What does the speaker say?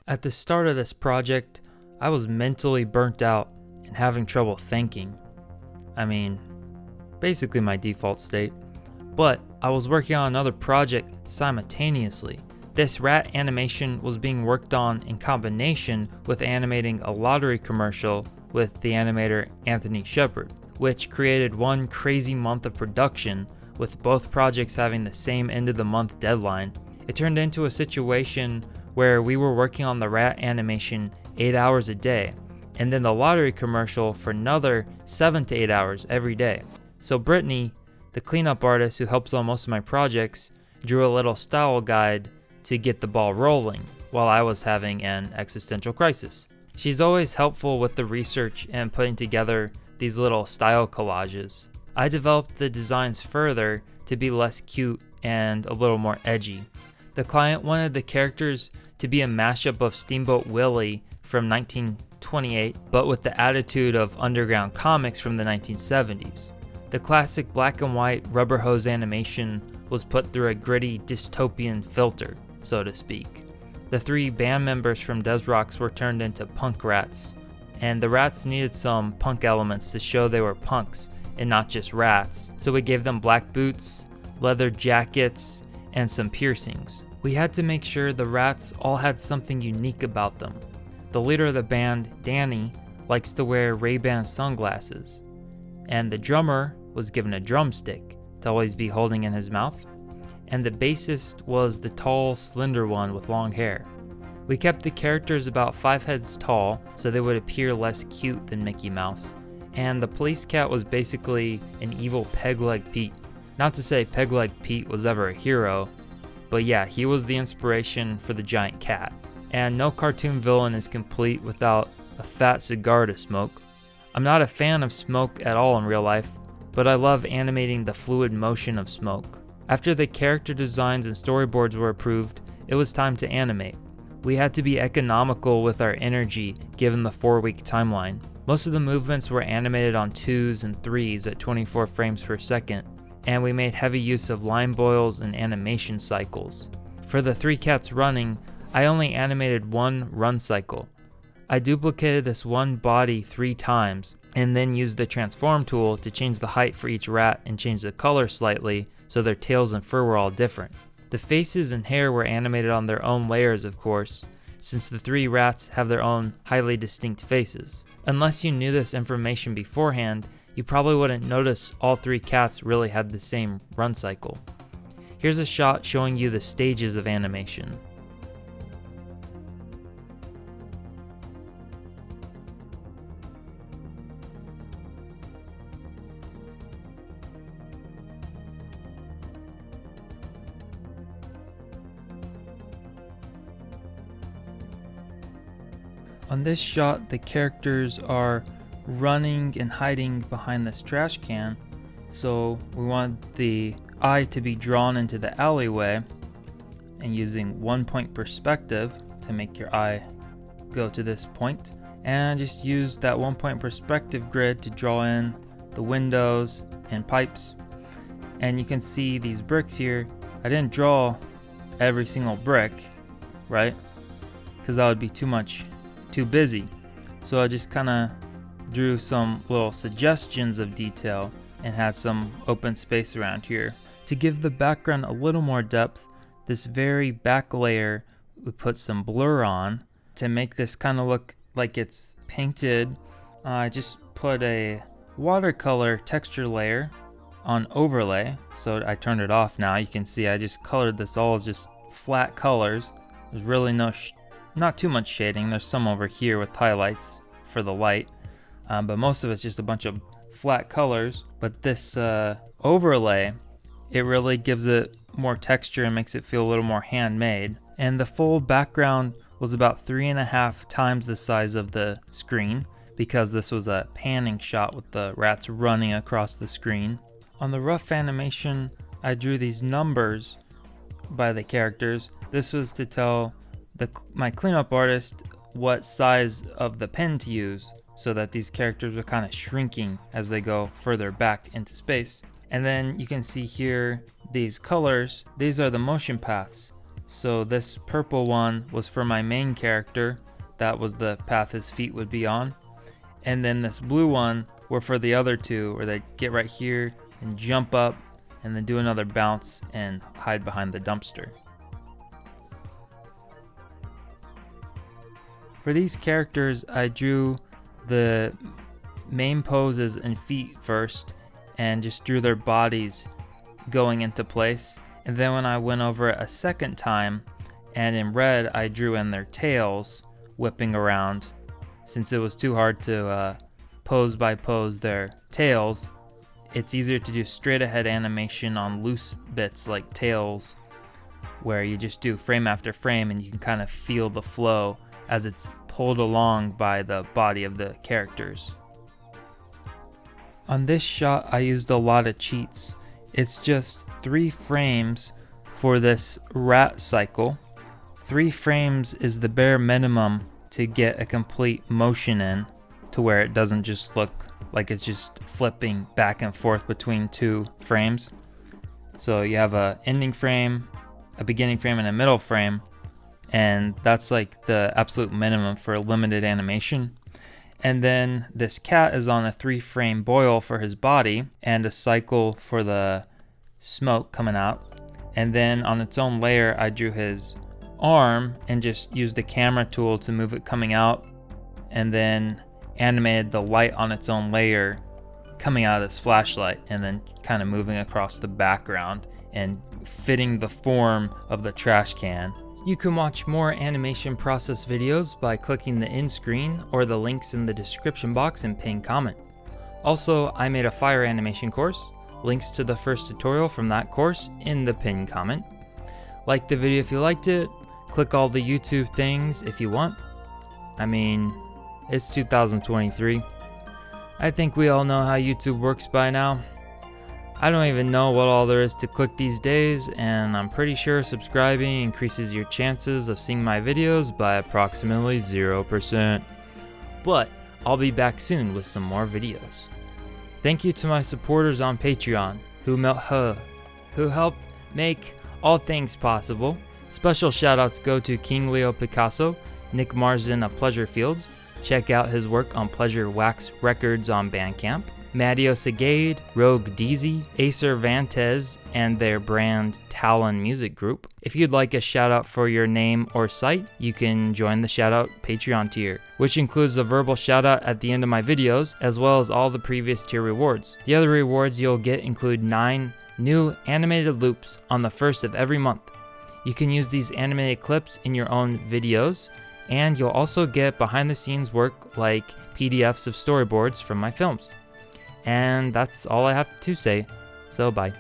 At the start of this project, I was mentally burnt out and having trouble thinking. I mean, basically my default state. But I was working on another project simultaneously. This rat animation was being worked on in combination with animating a lottery commercial with the animator Anthony Shepard, which created one crazy month of production with both projects having the same end of the month deadline. It turned into a situation where we were working on the rat animation 8 hours a day, and then the lottery commercial for another 7 to 8 hours every day. So Brittany, the cleanup artist who helps on most of my projects, drew a little style guide to get the ball rolling while I was having an existential crisis. She's always helpful with the research and putting together these little style collages. I developed the designs further to be less cute and a little more edgy. The client wanted the characters to be a mashup of Steamboat Willie from 1928, but with the attitude of underground comics from the 1970s. The classic black and white rubber hose animation was put through a gritty dystopian filter, so to speak. The 3 band members from Des Rocs were turned into punk rats, and the rats needed some punk elements to show they were punks and not just rats, so we gave them black boots, leather jackets, and some piercings. We had to make sure the rats all had something unique about them. The leader of the band, Danny, likes to wear Ray-Ban sunglasses, and the drummer was given a drumstick to always be holding in his mouth, and the bassist was the tall, slender one with long hair. We kept the characters about 5 heads tall so they would appear less cute than Mickey Mouse, and the police cat was basically an evil Peg-Leg Pete. Not to say Peg-Leg Pete was ever a hero, but yeah, he was the inspiration for the giant cat. And no cartoon villain is complete without a fat cigar to smoke. I'm not a fan of smoke at all in real life, but I love animating the fluid motion of smoke. After the character designs and storyboards were approved, it was time to animate. We had to be economical with our energy given the 4-week timeline. Most of the movements were animated on 2s and 3s at 24 frames per second, and we made heavy use of line boils and animation cycles. For the 3 cats running, I only animated 1 run cycle. I duplicated this one body 3 times, and then used the transform tool to change the height for each rat and change the color slightly so their tails and fur were all different. The faces and hair were animated on their own layers, of course, since the 3 rats have their own highly distinct faces. Unless you knew this information beforehand, you probably wouldn't notice all 3 cats really had the same run cycle. Here's a shot showing you the stages of animation. On this shot, the characters are running and hiding behind this trash can, so we want the eye to be drawn into the alleyway, and using 1-point perspective to make your eye go to this point, and just use that 1-point perspective grid to draw in the windows and pipes. And you can see these bricks here. I didn't draw every single brick, right? Because that would be too busy. So I just kind of drew some little suggestions of detail and had some open space around here. To give the background a little more depth, this very back layer we put some blur on to make this kind of look like it's painted. I just put a watercolor texture layer on overlay, so I turned it off now. You can see I just colored this all as just flat colors. There's really not too much shading. There's some over here with highlights for the light, but most of it's just a bunch of flat colors. But this overlay, it really gives it more texture and makes it feel a little more handmade. And the full background was about 3.5 times the size of the screen because this was a panning shot with the rats running across the screen. On the rough animation, I drew these numbers by the characters. This was to tell my cleanup artist what size of the pen to use so that these characters are kind of shrinking as they go further back into space. And then you can see here these colors. These are the motion paths. So this purple one was for my main character. That was the path his feet would be on. And then this blue one were for the other two, where they get right here and jump up and then do another bounce and hide behind the dumpster. For these characters, I drew the main poses and feet first and just drew their bodies going into place. And then when I went over it a second time, and in red I drew in their tails whipping around, since it was too hard to pose by pose their tails. It's easier to do straight ahead animation on loose bits like tails, where you just do frame after frame and you can kind of feel the flow as it's pulled along by the body of the characters. On this shot I used a lot of cheats. It's just 3 frames for this rat cycle. 3 frames is the bare minimum to get a complete motion in, to where it doesn't just look like it's just flipping back and forth between 2 frames. So you have a ending frame, a beginning frame, and a middle frame, and that's like the absolute minimum for limited animation. And then this cat is on a 3-frame boil for his body and a cycle for the smoke coming out. And then on its own layer I drew his arm and just used the camera tool to move it coming out, and then animated the light on its own layer coming out of this flashlight and then kind of moving across the background and fitting the form of the trash can. You can watch more animation process videos by clicking the end screen or the links in the description box and pinned comment. Also, I made a fire animation course. Links to the first tutorial from that course in the pinned comment. Like the video if you liked it. Click all the YouTube things if you want. I mean, it's 2023. I think we all know how YouTube works by now. I don't even know what all there is to click these days, and I'm pretty sure subscribing increases your chances of seeing my videos by approximately 0%. But I'll be back soon with some more videos. Thank you to my supporters on Patreon who helped make all things possible. Special shoutouts go to King Leo Picasso, Nick Marsden of Pleasure Fields. Check out his work on Pleasure Wax Records on Bandcamp. Matteo Segade, Rogue Deezy, Acer Vantez, and their brand Talon Music Group. If you'd like a shout out for your name or site, you can join the shout out Patreon tier, which includes a verbal shout out at the end of my videos, as well as all the previous tier rewards. The other rewards you'll get include 9 new animated loops on the first of every month. You can use these animated clips in your own videos, and you'll also get behind the scenes work like PDFs of storyboards from my films. And that's all I have to say, so bye.